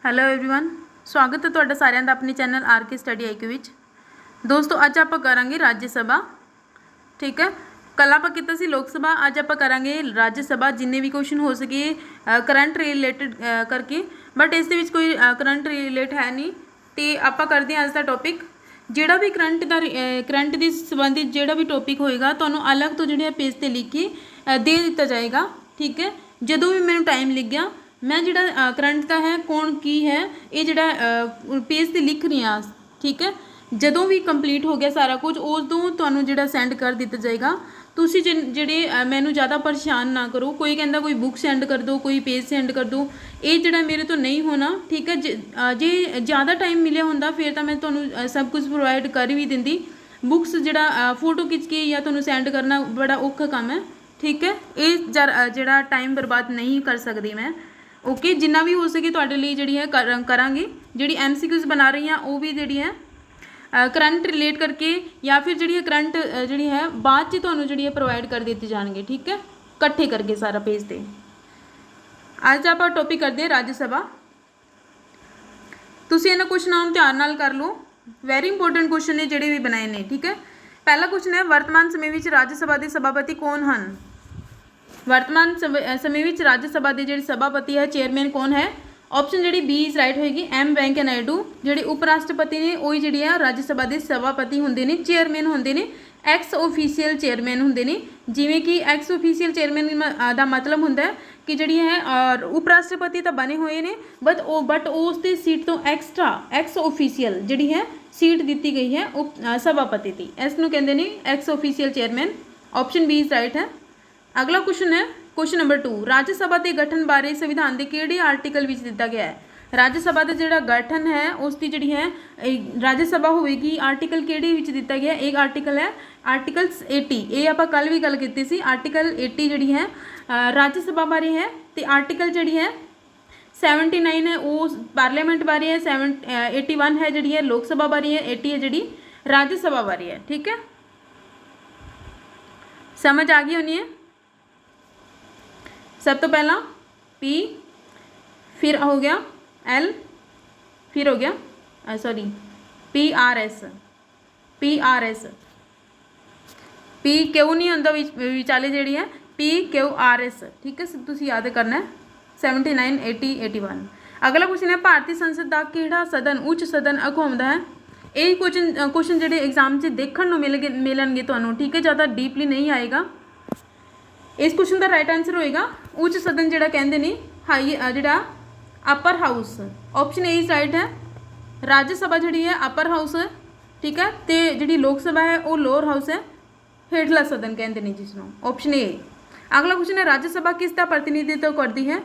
Hello everyone, स्वागत है ਤੁਹਾਡਾ ਸਾਰਿਆਂ ਦਾ ਆਪਣੇ ਚੈਨਲ ਆਰਕੇ ਸਟੱਡੀ ਆਈਕਿਊ ਵਿੱਚ। ਦੋਸਤੋ ਅੱਜ ਆਪਾਂ ਕਰਾਂਗੇ ਰਾਜ ਸਭਾ। ਠੀਕ ਹੈ, ਕੱਲ ਆਪਾਂ ਕੀਤਾ ਸੀ ਲੋਕ ਸਭਾ, ਅੱਜ ਆਪਾਂ ਕਰਾਂਗੇ ਰਾਜ ਸਭਾ। ਜਿੰਨੇ ਵੀ ਕੁਐਸਚਨ ਹੋ ਸਕੇ ਕਰੰਟ ਰਿਲੇਟਡ ਕਰਕੇ, ਬਟ ਇਸ ਦੇ ਵਿੱਚ ਕੋਈ ਕਰੰਟ ਰਿਲੇਟ ਹੈ ਨਹੀਂ। ਤੇ ਆਪਾਂ ਕਰਦੇ ਹਾਂ ਅੱਜ ਦਾ ਟੌਪਿਕ। ਜਿਹੜਾ ਵੀ ਕਰੰਟ ਦੇ ਸੰਬੰਧਿਤ ਜਿਹੜਾ ਵੀ ਟੌਪਿਕ ਹੋਏਗਾ ਤੁਹਾਨੂੰ ਅਲੱਗ ਤੋਂ ਜਿਹੜੇ ਪੇਜ ਤੇ ਲਿਖ ਕੇ ਦੇ ਦਿੱਤਾ ਜਾਏਗਾ। ਠੀਕ ਹੈ, ਜਦੋਂ ਵੀ ਮੈਨੂੰ ਟਾਈਮ ਲੱਗਿਆ मैं जिहड़ा करंट का है कौन की है ये जिहड़ा पेज ते लिख रही हाँ। ठीक है, जदों भी कंप्लीट हो गया सारा कुछ उदों तुहानूं जिहड़ा सेंड कर दिता जाएगा। तुसीं जिहड़े मैनूं ज़्यादा परेशान ना करो। कोई कहंदा कोई बुक सेंड कर दो, कोई पेज सेंड कर दो, ये जिहड़ा मेरे तो नहीं होना। ठीक है, जे ज़्यादा टाइम मिलिया हुंदा फिर तां मैं तुहानूं सब कुछ प्रोवाइड कर भी दिंदी। बुक्स जिहड़ा फोटो खिच के या तुहानूं सेंड करना बड़ा औखा काम है। ठीक है, ये जिहड़ा टाइम बर्बाद नहीं कर सकदी मैं। ओके, जिन्ना भी हो सके तुहाडे लई जिहड़ी है करांगे। जिहड़ी MCQs बना रही हैं वो भी जिहड़ी है करंट रिलेट करके या फिर जिहड़ी करंट जिहड़ी है बाद च तुहानूं जिहड़ी है प्रोवाइड कर दित्ती जाणगे। ठीक है, इकट्ठे करके सारा पेज ते। अज आपां टॉपिक करते हैं राज्य सभा। तुसीं इन्हां क्वेश्चनां नूं ध्यान नाल कर लो, वैरी इंपोर्टेंट क्वेश्चन ने जिहड़े भी बनाए ने। ठीक है, पहला क्वेश्चन है वर्तमान समय विच राज्य सभा के सभापति कौन हैं। वर्तमान समय में राज्य सभा के जो सभापति है चेयरमैन कौन है। ऑप्शन जी बी इज राइट होएगी M वेंकैया नायडू। जोड़े उप राष्ट्रपति ने वही जी राज्य सभा के सभापति होंगे ने, चेयरमैन होंगे ने, एक्स ऑफिशियल चेयरमैन होंगे ने। जिमें कि एक्स ऑफिशियल चेयरमैन का मतलब होंगे कि जी है उप राष्ट्रपति तो बने हुए हैं बट उसकी सीट तो एक्सट्रा एक्स ऑफिशियल जी है सीट दी गई है उप सभापति की। इसनों कहते हैं ex official chairman. Option B is right है। अगला क्वेश्चन है क्वेश्चन नंबर 2, राज्य सभा के गठन बारे संविधान के किहड़े आर्टिकल विच दिता गया है। राज्य सभा का जिहड़ा गठन है उसकी जिहड़ी है राज्य सभा होएगी आर्टिकल किहड़े विच दिता गया। एक आर्टिकल है आर्टिकल 80, ये आपां कल भी गल कीती सी। आर्टिकल 80 जिहड़ी है राज्य सभा बारे है, तो आर्टिकल जिहड़ी है 79 है वो पार्लीमेंट बारे है, 81 है जिहड़ी है लोक सभा बारे है, 80 है जिहड़ी राज्य सभा बारे है। ठीक है, समझ आ गई होनी है। सब तो पहला P, फिर हो गया L, फिर हो गया सॉरी PRS। P क्यों नहीं होंदा विचाले जिहड़ी है PQRS। ठीक है, तुसीं याद करना है 79, 80, 81। अगला क्वेश्चन है भारतीय संसद का किहड़ा सदन उच्च सदन अखवाउंदा है। ये क्वेश्चन जिहड़े एग्जाम से देखने को मिलणगे तुहानूं। ठीक है, ज़्यादा डीपली नहीं आएगा। इस क्वेश्चन का राइट आंसर होएगा उच्च सदन जिहड़ा कहंदे ने हाई जिहड़ा upper house. Option A is right है। राज्य सभा जिहड़ी है अपर हाउस है। ठीक है, तो जिहड़ी लोक सभा है वो लोअर हाउस है, हेठला सदन कहंदे ने जिसनों। Option A. अगला क्वेश्चन है राज्य सभा किसका प्रतिनिधित्व करती है।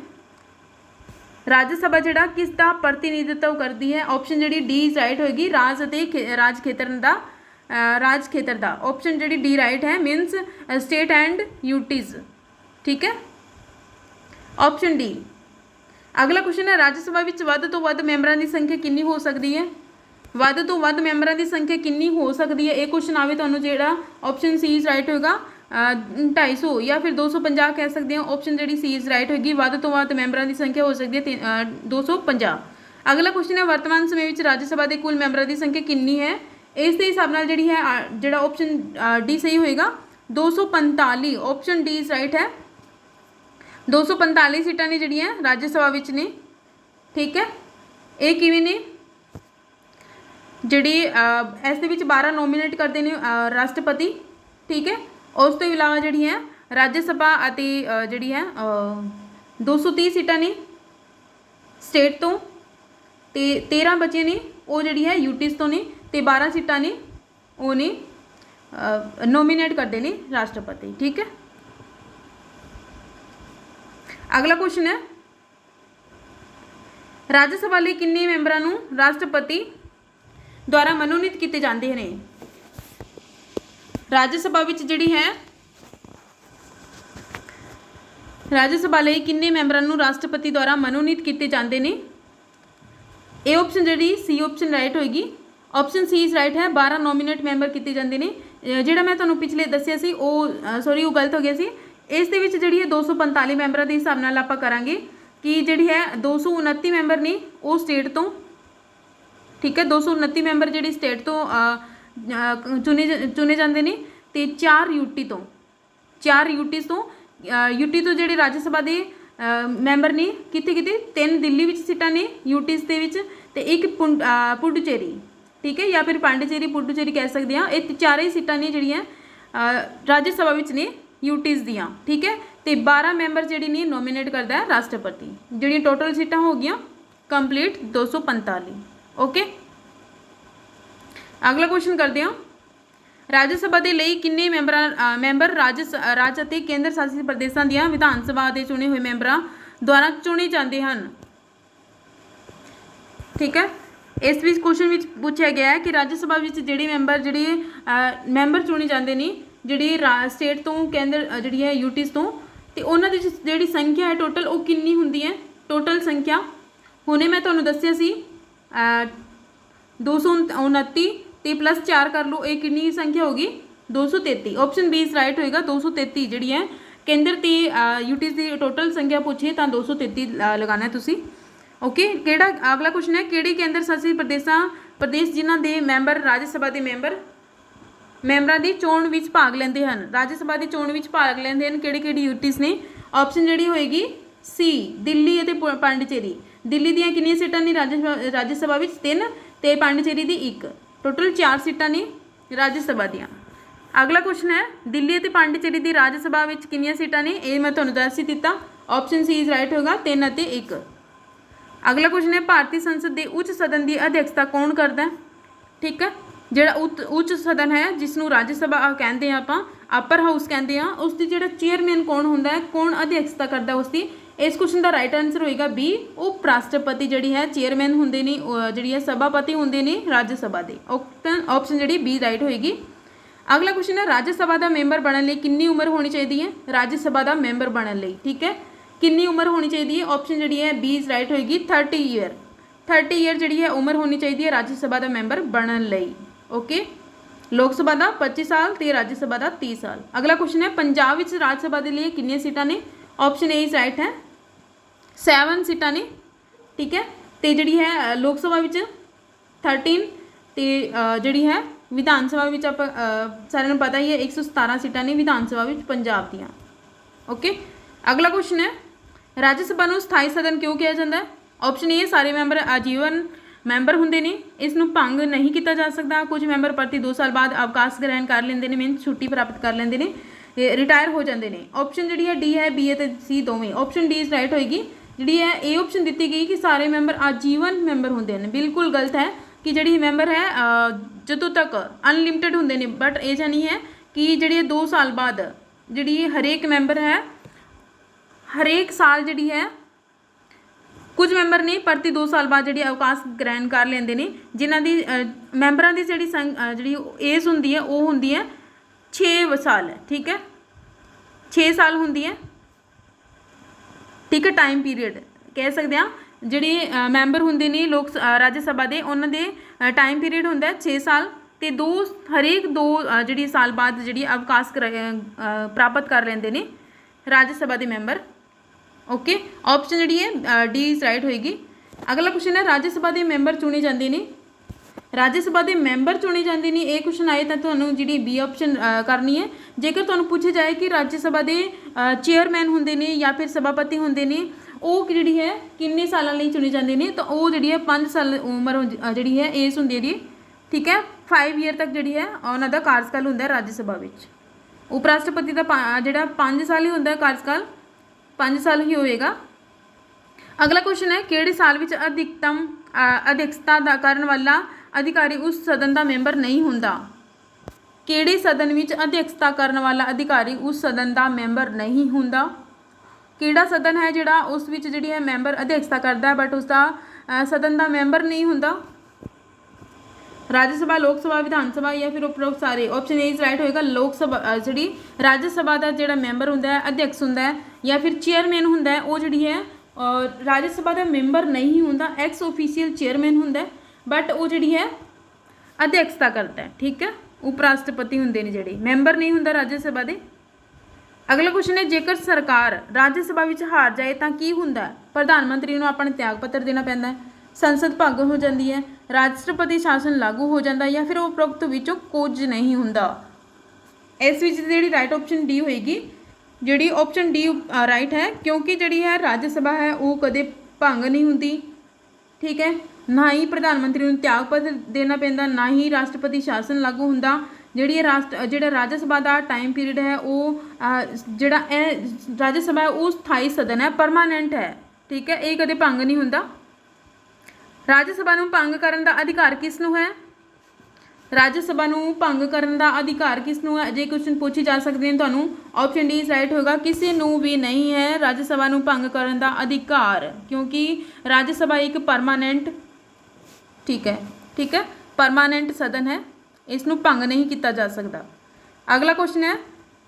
राज्य सभा जिहड़ा किसका प्रतिनिधित्व करती है। ऑप्शन जिहड़ी डी इज राइट होएगी राज खेतर दा। ऑप्शन जी डी राइट है मीनस स्टेट एंड यूटीज। ठीक है, ऑप्शन डी। अगला क्वेश्चन है राज्य सभा विच वध तो वध मैंबरां की संख्या कितनी हो सकती है। वध तो वध मैंबरां की संख्या कितनी हो सकती है, एक क्वेश्चन आवे तुहानूं जिहड़ा ऑप्शन सी इज राइट होगा 250 या फिर 250 कह सकते हैं। ऑप्शन जी सी इज राइट होगी वध तो वध मैंबरां की संख्या हो सकती है 250। अगला क्वेश्चन है वर्तमान समय में राज्य सभा के कुल मैंबरां की संख्या कितनी है। इस हिसाब नाल जिहड़ी है जिहड़ा ऑप्शन डी सही होएगा 245। ऑप्शन डी इज राइट है 245 सीटां ने जिहड़ियां राज्य सभा विच ने। ठीक है, ये किवें ने जिहड़ी इस दे विच 12 नोमीनेट करते हैं राष्ट्रपति। ठीक है, उस तो इलावा जिहड़ी है राज्य सभा अते जिहड़ी है 230 सीटां ने स्टेट तो, 13 बचे ने वो जिहड़ी है यूटीज तो ने, तो 12 सीटां ने वो ने नोमीनेट करते हैं राष्ट्रपति। ठीक है, अगला क्वेश्चन है राज्य सभा लई किन्ने मैंबरां नूं राष्ट्रपति द्वारा मनोनीत किए जाते हैं। राज्य सभा विच जिहड़ी है राज्य सभा लई किन्ने मैंबरां नूं राष्ट्रपति द्वारा मनोनीत किए जाते हैं। ये ऑप्शन जी सी ऑप्शन राइट होएगी। ऑप्शन सी इज राइट है 12 नोमीनेट मैंबर किए जाते हैं। जिहड़ा मैं तुहानूं पिछले दस्सिया सी वो सॉरी वो गलत हो गया सी। इस दे विच जिहड़ी है 245 मैंबरां दे हिसाब नाल आपां करांगे कि जिहड़ी है 229 मैंबर ने वो स्टेट तो, ठीक है, 229 मैंबर जिहड़ी स्टेट तो चुने जाते हैं, तो 4 यूटी तो, 4 यूटीज़ तो यूटी तो जिहड़े राज्य सभा के मैंबर ने कित्थे कित्थे 3 दिल्ली विच सीटां ने यूटीज़ दे विच, ते एक पुडुचेरी, ठीक है, या फिर पांडिचेरी पुडुचेरी कह सकते हैं। ये चारे सीटां ने जिहड़ियां राज्य सभा विच ने यूटीज़ दियां, ठीक है। तो 12 मैंबर जिहड़ी ने नोमीनेट करता है राष्ट्रपति। जिहड़ियां टोटल सीटां हो गई कंप्लीट 245। ओके, अगला क्वेश्चन करते हैं, राज्य सभा के लिए किन्ने मैंबर राज्य ਅਤੇ केंद्र शासित प्रदेशों ਦੀਆਂ विधान सभा के चुने हुए मैंबरों द्वारा चुने जाते हैं, ठीक है। इस बीच क्वेश्चन में पूछा गया है कि राज्य सभा में जिहड़े मैंबर चुने जाते हैं जिहड़ी स्टेट तो केंद्र जिहड़ी है यूटीज़ तो, ते उन्हां दी जिहड़ी संख्या है टोटल वो कितनी हुंदी है, टोटल संख्या हुणे मैं तुहानूं दस्सिया सी 229 ते प्लस 4 कर लो, ये कितनी संख्या होगी 233। ऑप्शन बी इज राइट होएगा 233 जिहड़ी है केंद्र ते यूटीज़ की टोटल संख्या पूछे तो 233 लगाना है तुसी। ओके, केड़ा अगला क्वेश्चन है, किहड़ी केंद्र शासित प्रदेश जिन्हां दे मैंबर राज्य सभा के मैंबरां दी चोण विच भाग लैंदे हन, राज्य सभा की चोण विच भाग लैंदे हन किहड़ी यूटीज़ ने। ऑप्शन जिहड़ी होएगी सी दिल्ली ते पांडिचेरी। दिल्ली दीयां कितनी सीटां ने राज्य सभा विच 3 ते पांडिचेरी दी 1, टोटल 4 सीटां ने राज्य सभा दीयां। अगला क्वेश्चन है, दिल्ली ते पांडिचेरी दी राज्य सभा विच कितनी सीटां ने, ये मैं तुहानूं दस ही दित्ता। ऑप्शन सी इज राइट होगा 3 ते 1। अगला क्वेश्चन है, भारतीय संसद के उच्च सदन की अध्यक्षता कौन करता है, ठीक है। जिहड़ा उच्च सदन है जिसनों राज्य सभा कहते हैं आपां, अपर हाउस कहते हैं, उसकी जिहड़ा चेयरमैन कौन होंदा है, कौन अध्यक्षता करता है उसकी। इस क्वेश्चन का राइट आंसर होएगा बी, उप राष्ट्रपति जिहड़ी है चेयरमैन होंदे ने, जिहड़ी है सभापति होंदे ने राज्य सभा के। ऑप्शन जिहड़ी बी राइट होएगी। अगला क्वेश्चन है, राज्य सभा का मैंबर बनने लई कितनी उम्र होनी चाहिए है, राज्य सभा का मैंबर बनने लई, ठीक है, कितनी उम्र होनी चाहिए है। ऑप्शन जिहड़ी है बी इज राइट होएगी 30 ईयर, 30 ईयर जिहड़ी है उम्र होनी चाहिए है राज्य सभा का मैंबर बनने लई। ओके, लोक सभा का 25 साल तो राज्य सभा का 30 साल। अगला क्वेश्चन है, पंजाब विच राज्य सभा के लिए कितनी सीटां ने। ऑप्शन ए इज राइट है 7 सीटां ने, ठीक है। तो जिहड़ी है लोक सभा विच 13 ते जिहड़ी है विधान सभा विच आप सारिआं नूं पता ही है 117 सीटां ने विधान सभा विच पंजाब दीआं। ओके, अगला क्वेश्चन है, राज्य सभा नूं स्थाई सदन क्यों कहा जाता है। ऑप्शन ए सारे मैंबर आजीवन मैंबर होंदे ने, इसनूं भंग नहीं किया जा सकता, कुछ मैंबर प्रति 2 साल बाद अवकाश ग्रहण कर लेंदे ने, मीन छुट्टी प्राप्त कर लेंदे ने, रिटायर हो जाते हैं। ऑप्शन जिहड़ी है डी है बी ए ते सी दोवें। ऑप्शन डी इज राइट होएगी। जिहड़ी है ए ऑप्शन दी गई कि सारे मैंबर आजीवन मैंबर होंदे ने, बिल्कुल गलत है कि जिहड़ी मैंबर है जदों तक अनलिमिटेड होंदे ने, बट ये नहीं है कि जिहड़ी 2 साल बाद जिहड़ी हरेक मैंबर है हरेक साल जिहड़ी है, कुछ मैंबर ने प्रति 2 साल बाद जिहड़ी अवकाश ग्रहण कर लेंदे ने, जिन्हां दी मैंबरां दी जिहड़ी एज हुंदी है वो हुंदी है 6 साल, ठीक है, 6 साल हुंदी है, ठीक है। टाइम पीरियड कह सकते हैं जिहड़े मैंबर हुंदे ने लोक राज्य सभा के, उन्हां दे टाइम पीरियड हुंदा है 6 साल ते हरेक 2 जिहड़ी साल बाद जिहड़ी अवकाश प्राप्त कर लेंदे ने राज्य सभा के मैंबर। ओके, ऑप्शन जिहड़ी है डी इज राइट होएगी। अगला क्वेश्चन है, राज्य सभा के मैंबर चुने जाते हैं, राज्य सभा के मैंबर चुने जाते हैं, ये क्वेश्चन आए तो तुहानूं जिहड़ी बी ऑप्शन करनी है। जेकर तुहानूं पूछे जाए कि राज्य सभा के चेयरमैन होंदे ने या फिर सभापति होंदे ने, वो जिहड़ी है किन्ने सालां लई चुने जाते हैं, तो वो जिहड़ी है 5 साल उम्र जिहड़ी है एज हुंदी है, ठीक है। 5 ईयर तक जिहड़ी है उन्हां दा कार्यकाल हुंदा है राज्य सभा विच। उप राष्ट्रपति का जिहड़ा 5 साल ही हुंदा है कार्यकाल, 5 साल ही होएगा। अगला क्वेश्चन है, किहड़े साल विच अधिकतम अध्यक्षता करन वाला अधिकारी उस सदन का मैंबर नहीं हुंदा। किहड़े सदन विच अध्यक्षता करन वाला अधिकारी उस सदन का मैंबर नहीं हुंदा। किहड़ा सदन है जिहड़ा उस विच जिहड़ी है मैंबर अध्यक्षता करता है बट उसका सदन का मैंबर नहीं हुंदा। राज्य सभा, लोक सभा, विधान सभा या फिर उपरोक्त सारे। ऑप्शन ए इज राइट होएगा लोक सभा, जिहड़ी राज्य सभा का जिहड़ा मैंबर हुंदा है, अध्यक्ष हुंदा है या फिर चेयरमैन हुंदा है, वो जिहड़ी है राज्य सभा का मैंबर नहीं हुंदा, एक्स ऑफिशियल चेयरमैन हुंदा है, बट वो जिहड़ी है अध्यक्षता करता है, ठीक है। उप राष्ट्रपति हुंदे ने जिहड़े, मैंबर नहीं हुंदा राज्य सभा के। ਅਗਲਾ ਕੁਐਸਚਨ ਹੈ ਜੇਕਰ ਸਰਕਾਰ ਰਾਜ ਸਭਾ ਵਿੱਚ ਹਾਰ ਜਾਏ ਤਾਂ ਕੀ ਹੁੰਦਾ ਹੈ? ਪ੍ਰਧਾਨ ਮੰਤਰੀ ਨੂੰ ਆਪਣਾ ਤਿਆਗ ਪੱਤਰ ਦੇਣਾ ਪੈਂਦਾ ਹੈ, ਸੰਸਦ ਭੰਗ ਹੋ ਜਾਂਦੀ ਹੈ, ਰਾਸ਼ਟਰਪਤੀ ਸ਼ਾਸਨ ਲਾਗੂ ਹੋ ਜਾਂਦਾ ਜਾਂ ਫਿਰ ਉਪਰੋਕਤ ਵਿੱਚੋਂ ਕੁਝ ਨਹੀਂ ਹੁੰਦਾ। ਇਸ ਵਿੱਚ ਜਿਹੜੀ ਰਾਈਟ ਆਪਸ਼ਨ ਡੀ ਹੋਏਗੀ, ਜਿਹੜੀ ਆਪਸ਼ਨ ਡੀ ਰਾਈਟ ਹੈ, ਕਿਉਂਕਿ ਜਿਹੜੀ ਹੈ ਰਾਜ ਸਭਾ ਹੈ ਉਹ ਕਦੇ ਭੰਗ ਨਹੀਂ ਹੁੰਦੀ, ਠੀਕ ਹੈ, ਨਾ ਹੀ ਪ੍ਰਧਾਨ ਮੰਤਰੀ ਨੂੰ ਤਿਆਗ ਪੱਤਰ ਦੇਣਾ ਪੈਂਦਾ, ਨਾ ਹੀ ਰਾਸ਼ਟਰਪਤੀ ਸ਼ਾਸਨ ਲਾਗੂ ਹੁੰਦਾ। ਜਿਹੜੀ ਇਹ ਜਿਹੜਾ ਰਾਜ ਸਭਾ ਦਾ ਟਾਈਮ ਪੀਰੀਅਡ ਹੈ ਉਹ ਜਿਹੜਾ ਇਹ ਰਾਜ ਸਭਾ ਹੈ ਉਹ ਸਥਾਈ ਸਦਨ ਹੈ, ਪਰਮਾਨੈਂਟ ਹੈ, ਠੀਕ ਹੈ, ਇਹ ਕਦੇ ਭੰਗ ਨਹੀਂ ਹੁੰਦਾ। ਰਾਜ ਸਭਾ ਨੂੰ ਭੰਗ ਕਰਨ ਦਾ ਅਧਿਕਾਰ ਕਿਸ ਨੂੰ ਹੈ? ਰਾਜ ਸਭਾ ਨੂੰ ਭੰਗ ਕਰਨ ਦਾ ਅਧਿਕਾਰ ਕਿਸ ਨੂੰ ਹੈ? ਜੇ ਕੁਐਸਚਨ ਪੁੱਛੇ ਜਾ ਸਕਦੇ ਨੇ ਤੁਹਾਨੂੰ, ਆਪਸ਼ਨ ਡੀ ਰਾਈਟ ਹੋਏਗਾ, ਕਿਸੇ ਨੂੰ ਵੀ ਨਹੀਂ ਹੈ ਰਾਜ ਸਭਾ ਨੂੰ ਭੰਗ ਕਰਨ ਦਾ ਅਧਿਕਾਰ, ਕਿਉਂਕਿ ਰਾਜ ਸਭਾ ਇੱਕ ਪਰਮਾਨੈਂਟ, ਠੀਕ ਹੈ, ਪਰਮਾਨੈਂਟ ਸਦਨ ਹੈ, ਇਸ ਨੂੰ ਭੰਗ ਨਹੀਂ ਕੀਤਾ ਜਾ ਸਕਦਾ। ਅਗਲਾ ਕੁਐਸਚਨ ਹੈ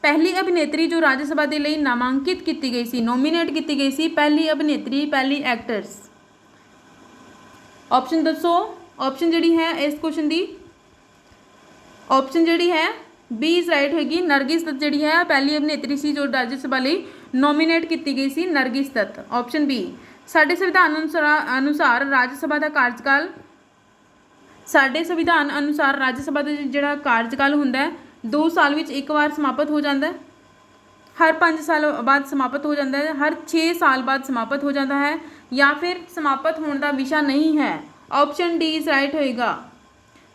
ਪਹਿਲੀ ਅਭਿਨੇਤਰੀ ਜੋ ਰਾਜ ਸਭਾ ਦੇ ਲਈ ਨਾਮਾਂਕਿਤ ਕੀਤੀ ਗਈ ਸੀ, ਨੋਮੀਨੇਟ ਕੀਤੀ ਗਈ ਸੀ, ਪਹਿਲੀ ਅਭਿਨੇਤਰੀ, ਪਹਿਲੀ ਐਕਟਰਸ, ਆਪਸ਼ਨ ਦੱਸੋ। ਆਪਸ਼ਨ ਜਿਹੜੀ ਹੈ ਇਸ ਕੁਐਸਚਨ ਦੀ ਆਪਸ਼ਨ ਜਿਹੜੀ ਹੈ ਬੀ ਇਜ਼ ਰਾਈਟ ਹੋਏਗੀ, ਨਰਗਿਸ ਦੱਤ ਜਿਹੜੀ ਹੈ ਪਹਿਲੀ ਅਭਿਨੇਤਰੀ ਸੀ ਜੋ ਰਾਜ ਸਭਾ ਲਈ ਨੋਮੀਨੇਟ ਕੀਤੀ ਗਈ ਸੀ, ਨਰਗਿਸ ਦੱਤ, ਆਪਸ਼ਨ ਬੀ। ਸਾਡੇ ਸੰਵਿਧਾਨ ਅਨੁਸਾਰ ਰਾਜ ਸਭਾ ਦਾ ਕਾਰਜਕਾਲ, ਸਾਡੇ ਸੰਵਿਧਾਨ ਅਨੁਸਾਰ ਰਾਜ ਸਭਾ ਦਾ ਜਿਹੜਾ ਕਾਰਜਕਾਲ ਹੁੰਦਾ ਹੈ 2 ਸਾਲ ਵਿੱਚ ਇੱਕ ਵਾਰ ਸਮਾਪਤ ਹੋ ਜਾਂਦਾ ਹੈ, ਹਰ 5 ਸਾਲ ਬਾਅਦ ਸਮਾਪਤ ਹੋ ਜਾਂਦਾ ਹੈ, ਹਰ 6 ਸਾਲ ਬਾਅਦ ਸਮਾਪਤ ਹੋ ਜਾਂਦਾ ਹੈ, ਜਾਂ ਫਿਰ ਸਮਾਪਤ ਹੋਣ ਦਾ ਵਿਸ਼ਾ ਨਹੀਂ ਹੈ। ਆਪਸ਼ਨ ਡੀ ਇਜ਼ ਰਾਈਟ ਹੋਏਗਾ,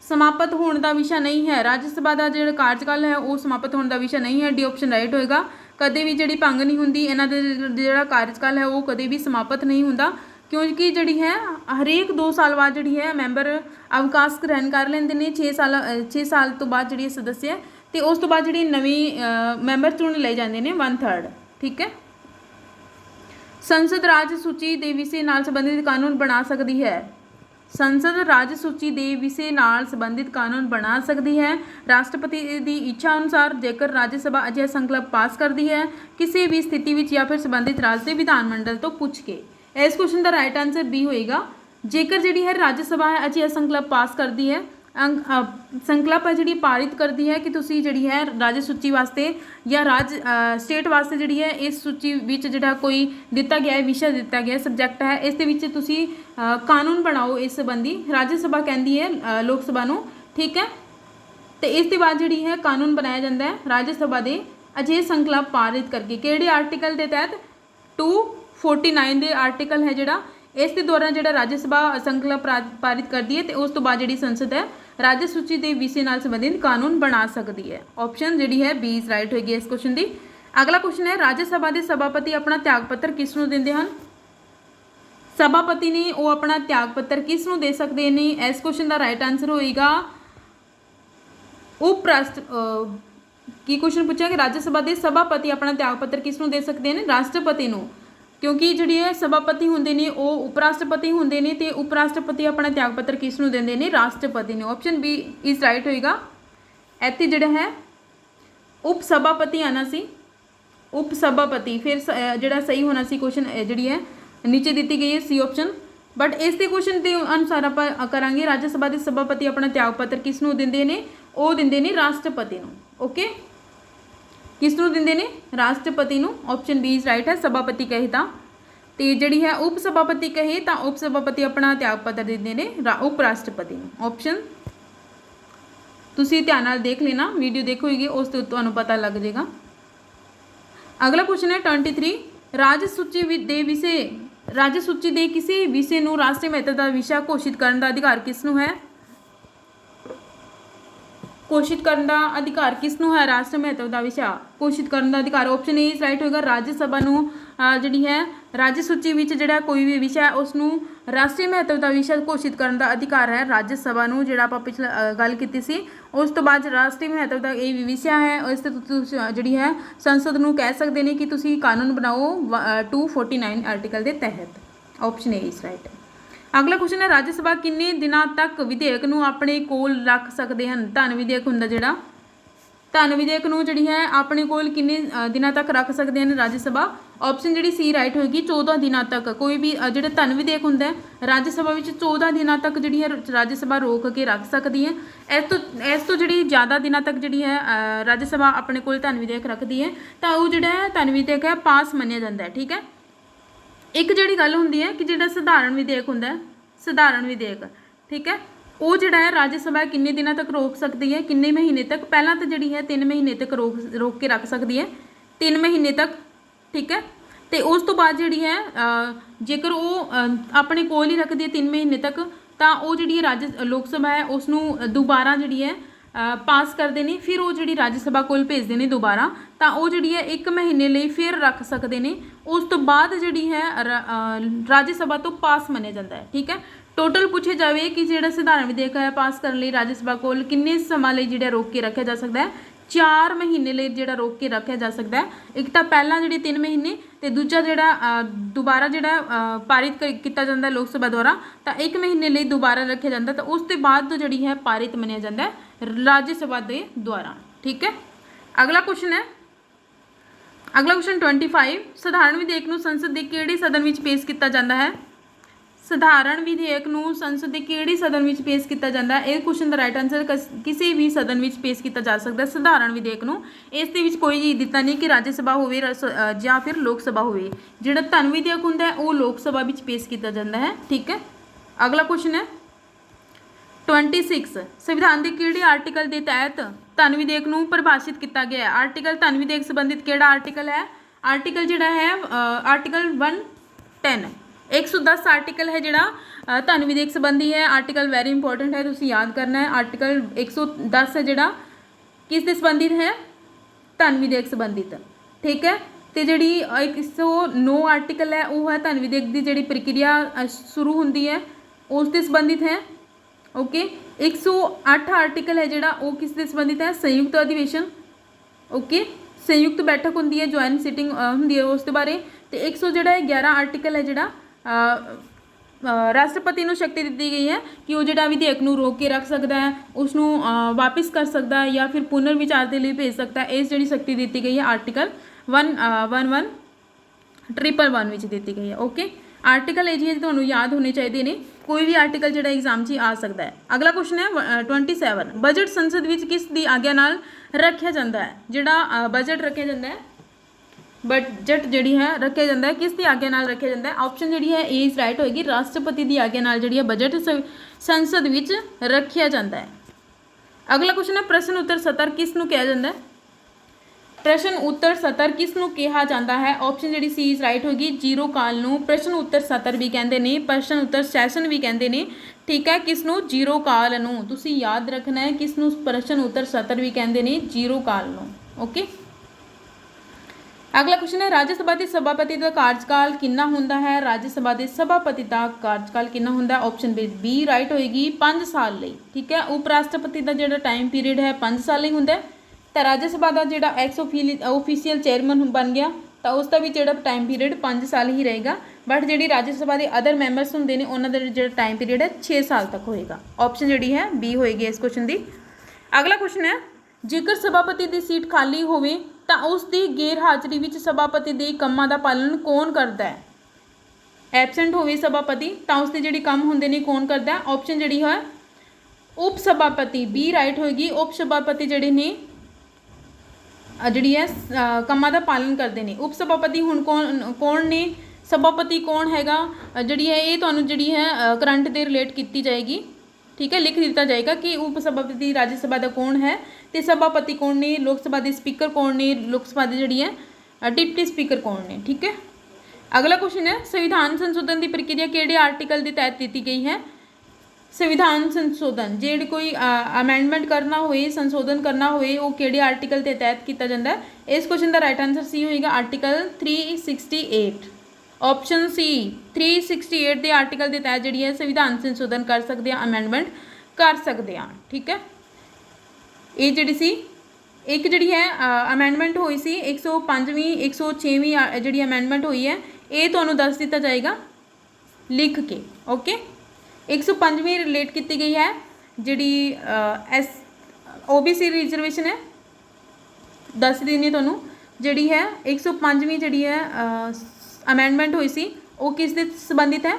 ਸਮਾਪਤ ਹੋਣ ਦਾ ਵਿਸ਼ਾ ਨਹੀਂ ਹੈ, ਰਾਜ ਸਭਾ ਦਾ ਜਿਹੜਾ ਕਾਰਜਕਾਲ ਹੈ ਉਹ ਸਮਾਪਤ ਹੋਣ ਦਾ ਵਿਸ਼ਾ ਨਹੀਂ ਹੈ, ਡੀ ਆਪਸ਼ਨ ਰਾਈਟ ਹੋਏਗਾ। ਕਦੇ ਵੀ ਜਿਹੜੀ ਭੰਗ ਨਹੀਂ ਹੁੰਦੀ, ਇਹਨਾਂ ਦੇ ਜਿਹੜਾ ਕਾਰਜਕਾਲ ਹੈ ਉਹ ਕਦੇ ਵੀ ਸਮਾਪਤ ਨਹੀਂ ਹੁੰਦਾ, ਕਿਉਂਕਿ ਜਿਹੜੀ ਹੈ ਹਰੇਕ 2 ਸਾਲ ਬਾਅਦ ਜਿਹੜੀ ਹੈ ਮੈਂਬਰ ਅਵਕਾਸ਼ ਗ੍ਰਹਿਣ ਕਰ ਲੈਂਦੇ ਨੇ, 6 ਸਾਲ ਤੋਂ ਬਾਅਦ ਜਿਹੜੀ ਸਦੱਸਿਆ, ਅਤੇ ਉਸ ਤੋਂ ਬਾਅਦ ਜਿਹੜੀ ਨਵੀਂ ਮੈਂਬਰ ਚੁਣ ਲਏ ਜਾਂਦੇ ਨੇ 1/3, ਠੀਕ ਹੈ। ਸੰਸਦ ਰਾਜ ਸੂਚੀ ਦੇ ਵਿਸ਼ੇ ਨਾਲ ਸੰਬੰਧਿਤ ਕਾਨੂੰਨ ਬਣਾ ਸਕਦੀ ਹੈ, ਸੰਸਦ ਰਾਜ ਸੂਚੀ ਦੇ ਵਿਸ਼ੇ ਨਾਲ ਸੰਬੰਧਿਤ ਕਾਨੂੰਨ ਬਣਾ ਸਕਦੀ ਹੈ ਰਾਸ਼ਟਰਪਤੀ ਦੀ ਇੱਛਾ ਅਨੁਸਾਰ, ਜੇਕਰ ਰਾਜ ਸਭਾ ਅਜਿਹਾ ਸੰਕਲਪ ਪਾਸ ਕਰਦੀ ਹੈ ਕਿਸੇ ਵੀ ਸਥਿਤੀ ਵਿੱਚ ਜਾਂ ਫਿਰ ਸੰਬੰਧਿਤ ਰਾਜ ਦੇ ਵਿਧਾਨ ਮੰਡਲ ਤੋਂ ਪੁੱਛ ਕੇ। ਇਸ ਕੁਐਸਚਨ ਦਾ ਰਾਈਟ ਆਂਸਰ ਬੀ ਹੋਏਗਾ, ਜੇਕਰ ਜਿਹੜੀ ਹੈ ਰਾਜ ਸਭਾ ਹੈ ਅਜਿਹਾ ਸੰਕਲਪ ਪਾਸ ਕਰਦੀ ਹੈ, ਸੰਕਲਪ ਹੈ ਜਿਹੜੀ ਪਾਰਿਤ ਕਰਦੀ ਹੈ ਕਿ ਤੁਸੀਂ ਜਿਹੜੀ ਹੈ ਰਾਜ ਸੂਚੀ ਵਾਸਤੇ ਜਾਂ ਸਟੇਟ ਵਾਸਤੇ ਜਿਹੜੀ ਹੈ ਇਸ ਸੂਚੀ ਵਿੱਚ ਜਿਹੜਾ ਕੋਈ ਦਿੱਤਾ ਗਿਆ ਹੈ ਵਿਸ਼ਾ ਦਿੱਤਾ ਗਿਆ ਸਬਜੈਕਟ ਹੈ, ਇਸ ਦੇ ਵਿੱਚ ਤੁਸੀਂ ਕਾਨੂੰਨ ਬਣਾਓ ਇਸ ਸੰਬੰਧੀ, ਰਾਜ ਸਭਾ ਕਹਿੰਦੀ ਹੈ ਲੋਕ ਸਭਾ ਨੂੰ, ਠੀਕ ਹੈ। ਤੇ ਇਸ ਤੋਂ ਬਾਅਦ ਜਿਹੜੀ ਹੈ ਕਾਨੂੰਨ ਬਣਾਇਆ ਜਾਂਦਾ ਹੈ ਰਾਜ ਸਭਾ ਦੇ ਅਜਿਹੇ ਸੰਕਲਪ ਪਾਰਿਤ ਕਰਕੇ, ਕਿਹੜੇ ਆਰਟੀਕਲ ਦੇ ਤਹਿਤ? 249 ਦੇ ਆਰਟੀਕਲ ਹੈ ਜਿਹੜਾ, ਇਸ ਦੇ ਦੌਰਾਨ ਜਿਹੜਾ ਰਾਜ ਸਭਾ ਸੰਕਲਪ ਪਾਰਿਤ ਕਰਦੀ ਹੈ ਤੇ ਉਸ ਤੋਂ ਬਾਅਦ ਜਿਹੜੀ ਸੰਸਦ ਹੈ ਰਾਜ ਸੂਚੀ ਦੇ ਵਿਸ਼ੇ ਨਾਲ ਸੰਬੰਧਿਤ ਕਾਨੂੰਨ ਬਣਾ ਸਕਦੀ ਹੈ। ਆਪਸ਼ਨ ਜਿਹੜੀ ਹੈ ਬੀ ਇਜ਼ ਰਾਈਟ ਹੋਏਗੀ ਇਸ ਕੁਐਸਚਨ ਦੀ। ਅਗਲਾ ਕੁਐਸਚਨ ਹੈ ਰਾਜ ਸਭਾ ਦੇ ਸਭਾਪਤੀ ਆਪਣਾ ਤਿਆਗ ਪੱਤਰ ਕਿਸ ਨੂੰ ਦਿੰਦੇ ਹਨ? ਸਭਾਪਤੀ ਨੇ ਉਹ ਆਪਣਾ ਤਿਆਗ ਪੱਤਰ ਕਿਸ ਨੂੰ ਦੇ ਸਕਦੇ ਨੇ? ਇਸ ਕੁਐਸਚਨ ਦਾ ਰਾਈਟ ਆਂਸਰ ਹੋਏਗਾ ਕੀ ਕੁਐਸਚਨ ਪੁੱਛਿਆ ਕਿ ਰਾਜ ਸਭਾ ਦੇ ਸਭਾਪਤੀ ਆਪਣਾ ਤਿਆਗ ਪੱਤਰ ਕਿਸ ਨੂੰ ਦੇ ਸਕਦੇ ਨੇ? ਰਾਸ਼ਟਰਪਤੀ ਨੂੰ, ਕਿਉਂਕਿ ਜਿਹੜੀ ਹੈ ਸਭਾਪਤੀ ਹੁੰਦੇ ਨੇ ਉਹ ਉਪ ਰਾਸ਼ਟਰਪਤੀ ਹੁੰਦੇ ਨੇ ਤੇ ਉਪ ਰਾਸ਼ਟਰਪਤੀ ਆਪਣਾ ਤਿਆਗ ਪੱਤਰ ਕਿਸ ਨੂੰ ਦਿੰਦੇ ਨੇ? ਰਾਸ਼ਟਰਪਤੀ ਨੂੰ। ਆਪਸ਼ਨ ਬੀ ਇਜ਼ ਰਾਈਟ ਹੋਏਗਾ। ਇੱਥੇ ਜਿਹੜਾ ਹੈ ਉਪ ਸਭਾਪਤੀ ਆਣਾ ਸੀ, ਉਪ ਸਭਾਪਤੀ, ਫਿਰ ਜਿਹੜਾ ਸਹੀ ਹੋਣਾ ਸੀ ਕੁਐਸਚਨ ਜਿਹੜੀ ਹੈ ਨੀਚੇ ਦਿੱਤੀ ਗਈ ਹੈ ਸੀ ਆਪਸ਼ਨ, ਬਟ ਇਸ ਦੇ ਕੁਐਸਚਨ ਦੇ ਅਨੁਸਾਰ ਆਪਾਂ ਕਰਾਂਗੇ ਰਾਜ ਸਭਾ ਦੇ ਸਭਾਪਤੀ ਆਪਣਾ ਤਿਆਗ ਪੱਤਰ ਕਿਸ ਨੂੰ ਦਿੰਦੇ ਨੇ? ਉਹ ਦਿੰਦੇ ਨੇ ਰਾਸ਼ਟਰਪਤੀ ਨੂੰ। ਓਕੇ, ਕਿਸ ਨੂੰ ਦਿੰਦੇ ਨੇ? ਰਾਸ਼ਟਰਪਤੀ ਨੂੰ। ਆਪਸ਼ਨ ਬੀ ਇਜ਼ ਰਾਈਟ ਹੈ, ਸਭਾਪਤੀ ਕਹੇ ਤਾਂ, ਤੇ ਜਿਹੜੀ ਹੈ ਉਪ ਸਭਾਪਤੀ ਕਹੇ ਤਾਂ ਉਪ ਸਭਾਪਤੀ ਆਪਣਾ ਤਿਆਗ ਪੱਤਰ ਦਿੰਦੇ ਨੇ ਉਪ ਰਾਸ਼ਟਰਪਤੀ ਨੂੰ। ਆਪਸ਼ਨ ਤੁਸੀਂ ਧਿਆਨ ਨਾਲ ਦੇਖ ਲੈਣਾ, ਵੀਡੀਓ ਦੇਖੋਗੇ ਉਸ ਤੋਂ ਤੁਹਾਨੂੰ ਪਤਾ ਲੱਗ ਜਾਏਗਾ। ਅਗਲਾ ਕੁਐਸਚਨ ਹੈ 23, ਰਾਜ ਸੂਚੀ ਦੇ ਕਿਸੇ ਵਿਸ਼ੇ ਨੂੰ ਰਾਸ਼ਟਰੀ ਮਹੱਤਵ ਦਾ ਵਿਸ਼ਾ ਘੋਸ਼ਿਤ ਕਰਨ ਦਾ ਅਧਿਕਾਰ ਕਿਸ ਨੂੰ ਹੈ? ਘੋਸ਼ਿਤ ਕਰਨ ਦਾ ਅਧਿਕਾਰ ਕਿਸ ਨੂੰ ਹੈ? ਰਾਸ਼ਟਰੀ ਮਹੱਤਵ ਦਾ ਵਿਸ਼ਾ ਘੋਸ਼ਿਤ ਕਰਨ ਦਾ ਅਧਿਕਾਰ। ਆਪਸ਼ਨ ਏ ਇਜ਼ ਰਾਈਟ ਹੋਏਗਾ, ਰਾਜ ਸਭਾ ਨੂੰ ਜਿਹੜੀ ਹੈ ਰਾਜ ਸੂਚੀ ਵਿੱਚ ਜਿਹੜਾ ਕੋਈ ਵੀ ਵਿਸ਼ਾ ਹੈ ਉਸ ਨੂੰ ਰਾਸ਼ਟਰੀ ਮਹੱਤਵ ਦਾ ਵਿਸ਼ਾ ਘੋਸ਼ਿਤ ਕਰਨ ਦਾ ਅਧਿਕਾਰ ਹੈ ਰਾਜ ਸਭਾ ਨੂੰ, ਜਿਹੜਾ ਆਪਾਂ ਪਿਛਲਾ ਗੱਲ ਕੀਤੀ ਸੀ। ਉਸ ਤੋਂ ਬਾਅਦ ਰਾਸ਼ਟਰੀ ਮਹੱਤਵ ਦਾ ਇਹ ਵਿਸ਼ਾ ਹੈ, ਇਸ ਤੇ ਤੁਸੀਂ ਜਿਹੜੀ ਹੈ ਸੰਸਦ ਨੂੰ ਕਹਿ ਸਕਦੇ ਨੇ ਕਿ ਤੁਸੀਂ ਕਾਨੂੰਨ ਬਣਾਓ 249 ਆਰਟੀਕਲ ਦੇ ਤਹਿਤ। Option A is right. ਅਗਲਾ ਕੁਐਸਚਨ ਹੈ ਰਾਜ ਸਭਾ ਕਿੰਨੇ ਦਿਨਾਂ ਤੱਕ ਵਿਧੇਇਕ ਨੂੰ ਆਪਣੇ ਕੋਲ ਰੱਖ ਸਕਦੇ ਹਨ? ਧਨ ਵਿਧੇਇਕ ਹੁੰਦਾ ਜਿਹੜਾ, ਧਨ ਵਿਧੇਇਕ ਨੂੰ ਜਿਹੜੀ ਹੈ ਆਪਣੇ ਕੋਲ ਕਿੰਨੇ ਦਿਨਾਂ ਤੱਕ ਰੱਖ ਸਕਦੇ ਹਨ ਰਾਜ ਸਭਾ? ऑप्शन जी सी राइट होएगी 14 दिनों तक कोई भी जो धन विधेयक होंगे राज्य सभा में 14 दिनों तक जी है राज्य सभा रोक के रख सकती है। इस तो जी ज़्यादा दिनों तक जी है राज्य सभा अपने को धन विधेयक रखती है तो वो जो धन विधेयक है पास मनिया जाता है। ठीक है, एक जी गल होंगी है कि जो सधारण विधेयक होंगे सधारण विधेयक, ठीक है, वो जोड़ा है राज्य सभा किन्ने दिनों तक रोक सकती है, किन्ने महीने तक, पहला तो जी है 3 महीने तक रोक के रख सकती है 3 महीने तक। ठीक है, तो उस तो बाद जी है जेकर वो अपने कोल ही रखती है 3 महीने तक तो वो जी राज्य लोक सभा है उसनों दोबारा जी है पास करते हैं, फिर वो जी राज्य सभा कोल भेजते हैं दोबारा तो वो जी है 1 महीने लिए फिर रख सकते हैं, उस तो बाद जी है राज्य सभा तो पास मनिया जाता है। ठीक है, टोटल पूछे जाए कि जो सधारण विधेयक है पास करने लिए राज्य सभा को किन्ने समय लिए जो रोक के रखा जा सकता है, 4 महीने लिए जो रोक के रखा जा सकता है। एक तो पहला जी 3 महीने तो दूजा जो दोबारा जो पारित किया जाता है लोक सभा द्वारा तो 1 महीने लिए दोबारा रखा जाता है तो उसके बाद तो जी है पारित मनिया जाता है राज्य सभा के द्वारा। ठीक है, अगला क्वेश्चन है, अगला क्वेश्चन 25 सधारण विधेयक को संसद के किहड़े सदन में पेश किया जाता है, सधारण विधेयक को संसद के किहड़े सदन में पेश किया जाता है। ये क्वेश्चन का राइट आंसर किसी भी सदन में पेश किया जा सकता है सधारण विधेयक को, इस कोई दिता नहीं कि राज्य सभा हो या फिर लोक सभा हो, जो धन विधेयक होंगे वो लोक सभा में पेश किया जाता है। ठीक है, अगला क्वेश्चन है 26 संविधान के किहड़े आर्टिकल के तहत धन विधेयक को परिभाषित किया गया है। आर्टिकल धन विधेयक संबंधित किहड़ा आर्टिकल है, आर्टिकल जोड़ा है आर्टिकल 110 110 आर्टिकल है जोड़ा धन विधेयक संबंधी है। आर्टिकल वेरी इंपॉर्टेंट है, तुम याद करना है। आर्टिकल 110 है जोड़ा किस संबंधित है, धन विधेयक संबंधित। ठीक है, तो जी 109 आर्टिकल है वो है धन विधेयक की जी प्रक्रिया शुरू होती है उससे संबंधित है। ओके, 108 आर्टिकल है जोड़ा वो किस संबंधित है, संयुक्त अधिवेशन। ओके, संयुक्त बैठक होंगी है ज्वाइंट सिटिंग होंगी है उसके बारे। तो 111 आर्टिकल है जोड़ा राष्ट्रपति को शक्ति दी गई है कि वो जो विधेयक को रोक के रख सकता है, उसनों वापस कर सकता है या फिर पुनर्विचार के लिए भेज सकता है। इस जी शक्ति दी गई है आर्टिकल 111 में दी गई है। ओके, आर्टिकल ये तो याद होने चाहिए ने, कोई भी आर्टिकल जो एग्जाम च आ सकता है। अगला क्वेश्चन है 27 बजट संसद में किस दी आज्ञा नाल रखा जाता है, जोड़ा बजट रखा जाता है बजट जी है रखा जाता है किस दी आज्ञा नाल रखा जाता है। ऑप्शन जी है ए इज राइट होएगी राष्ट्रपति की आज्ञा नाल जी बजट संसद में रखा जाता है। अगला क्वेश्चन है प्रश्न उत्तर सत्र किसनों कहा जाता है, प्रश्न उत्तर सत्र किसनों कहा जाता है। ऑप्शन जी सी इज राइट होगी जीरो काल को प्रश्न उत्तर सत्र भी कहते हैं, प्रश्न उत्तर सैशन भी कहते हैं। ठीक है, किसनों जीरो काल को तुसी याद रखना है, किसनों प्रश्न उत्तर सत्र भी कहते हैं जीरो काल को। ओके, अगला क्वेश्चन है राज्य सभा के सभापति का कार्यकाल कितना होंदा है, राज्य सभा के सभापति का कार्यकाल कितना होंदा है। ऑप्शन बी राइट होएगी 5 साल लिए। ठीक है, उप राष्ट्रपति का जो टाइम पीरियड है 5 साल ही होंदा है, तो राज्य सभा का जो एक्स ऑफिशियल चेयरमैन बन गया तो उसका भी जो टाइम पीरियड 5 साल ही रहेगा, बट जी राज्य सभा के अदर मैंबरस होंगे ने उन्होंने जो टाइम पीरियड है 6 साल तक होएगा। ऑप्शन जी है बी होएगी इस क्वेश्चन की। अगला क्वेश्चन है जेकर सभापति की सीट खाली होवे तो उसकी गैर हाजिरी में सभापति के कामों का पालन कौन करता है, एबसेंट होवे सभापति तो उसके जी काम होंगे ने कौन करता है। ऑप्शन जी है उप सभापति बी राइट होएगी, उप सभापति जड़े ने जी है कामों का पालन करते हैं। उप सभापति हुण कौन ने, सभापति कौन हैगा जी है ये तो जी है करंट के रिलेट की जाएगी। ठीक है, लिख दिता जाएगा कि उप सभापति राज्य सभा का कौन है, तो सभापति कौन ने, लोक सभा के स्पीकर कौन ने, लोक सभा की जी है डिप्टी स्पीकर कौन ने। ठीक है, अगला क्वेश्चन है संविधान संशोधन की प्रक्रिया किहड़े आर्टिकल के तहत दी गई है। संविधान संशोधन जे कोई अमेंडमेंट करना होए संशोधन करना होए वो किहड़े आर्टिकल के तहत किया जाता है। इस क्वेश्चन का राइट आंसर सी होएगा आर्टिकल 368। ऑप्शन सी 368 के आर्टिकल के तहत जी है संविधान संशोधन कर सकते हैं, अमेंडमेंट कर सकते हैं। ठीक है, ये जी सी एक जी है अमेंडमेंट हुई सी 105वीं 106वीं जी अमेंडमेंट हुई है, ये तो दस दिता जाएगा लिख के। ओके, 105वीं रिलेट की गई है जी OBC रिजर्वेशन है, दस देनी तुहानू ਜਿਹੜੀ ਹੈ 105ਵੀਂ ਜਿਹੜੀ ਹੈ ਅਮੈਂਡਮੈਂਟ ਹੋਈ ਸੀ ਉਹ ਕਿਸ ਦੇ ਸੰਬੰਧਿਤ ਹੈ?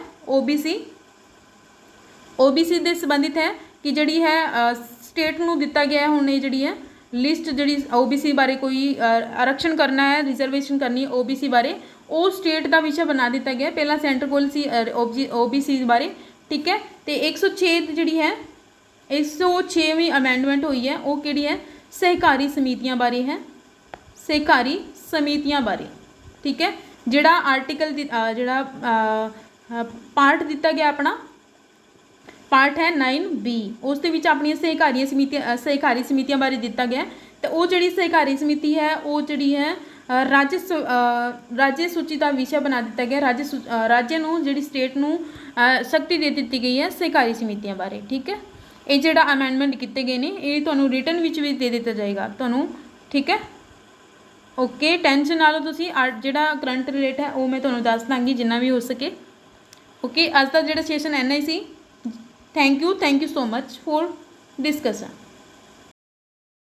ਓਬੀਸੀ ਦੇ ਸੰਬੰਧਿਤ ਹੈ ਕਿ ਜਿਹੜੀ ਹੈ ਸਟੇਟ ਨੂੰ ਦਿੱਤਾ ਗਿਆ ਹੁਣ ਇਹ ਜਿਹੜੀ ਹੈ ਲਿਸਟ ਜਿਹੜੀ ਓਬੀਸੀ ਬਾਰੇ ਕੋਈ ਆਰਕਸ਼ਣ ਕਰਨਾ ਹੈ, ਰਿਜ਼ਰਵੇਸ਼ਨ ਕਰਨੀ ਹੈ ਓਬੀਸੀ ਬਾਰੇ, ਉਹ ਸਟੇਟ ਦਾ ਵਿਸ਼ਾ ਬਣਾ ਦਿੱਤਾ ਗਿਆ। ਪਹਿਲਾਂ ਸੈਂਟਰ ਕੋਲ ਸੀ ਓਬੀਸੀ ਬਾਰੇ, ਠੀਕ ਹੈ। ਤੇ 106 ਜਿਹੜੀ ਹੈ 106ਵੀਂ ਅਮੈਂਡਮੈਂਟ ਹੋਈ ਹੈ ਉਹ ਕਿਹੜੀ ਹੈ? ਸਹਿਕਾਰੀ ਸਮਿਤੀਆਂ ਬਾਰੇ ਹੈ, ਸਹਿਕਾਰੀ ਸਮਿਤੀਆਂ ਬਾਰੇ, ਠੀਕ ਹੈ। ਜਿਹੜਾ ਆਰਟੀਕਲ ਜਿਹੜਾ ਪਾਰਟ ਦਿੱਤਾ ਗਿਆ ਆਪਣਾ ਪਾਰਟ ਹੈ 9B, ਉਸ ਦੇ ਵਿੱਚ ਆਪਣੀਆਂ ਸਹਿਕਾਰੀ ਸਮਿਤੀਆਂ ਬਾਰੇ ਦਿੱਤਾ ਗਿਆ। ਤੇ ਉਹ ਜਿਹੜੀ ਸਹਿਕਾਰੀ ਸਮਿਤੀ ਹੈ ਉਹ ਜਿਹੜੀ ਹੈ ਰਾਜ ਸੂਚੀ ਦਾ ਵਿਸ਼ਾ ਬਣਾ ਦਿੱਤਾ ਗਿਆ। ਰਾਜ ਨੂੰ ਜਿਹੜੀ ਸਟੇਟ ਨੂੰ ਸ਼ਕਤੀ ਦੇ ਦਿੱਤੀ ਗਈ ਹੈ ਸਹਿਕਾਰੀ ਸਮਿਤੀਆਂ ਬਾਰੇ, ਠੀਕ ਹੈ। ਇਹ ਜਿਹੜਾ ਅਮੈਂਡਮੈਂਟ ਕੀਤੇ ਗਏ ਨੇ ਇਹ ਤੁਹਾਨੂੰ ਰਿਟਨ ਵਿੱਚ ਵੀ ਦੇ ਦਿੱਤਾ ਜਾਏਗਾ ਤੁਹਾਨੂੰ, ਠੀਕ ਹੈ। ਓਕੇ, ਟੈਨਸ਼ਨ ਨਾ ਲਓ ਤੁਸੀਂ, ਜਿਹੜਾ ਕਰੰਟ ਰਿਲੇਟ ਹੈ ਉਹ ਮੈਂ ਤੁਹਾਨੂੰ ਦੱਸ ਦਾਂਗੀ ਜਿੰਨਾ ਵੀ ਹੋ ਸਕੇ। ਓਕੇ, ਅੱਜ ਦਾ ਜਿਹੜਾ ਸੈਸ਼ਨ ਇੰਨਾ ਹੀ ਸੀ। Thank you so much for discussion.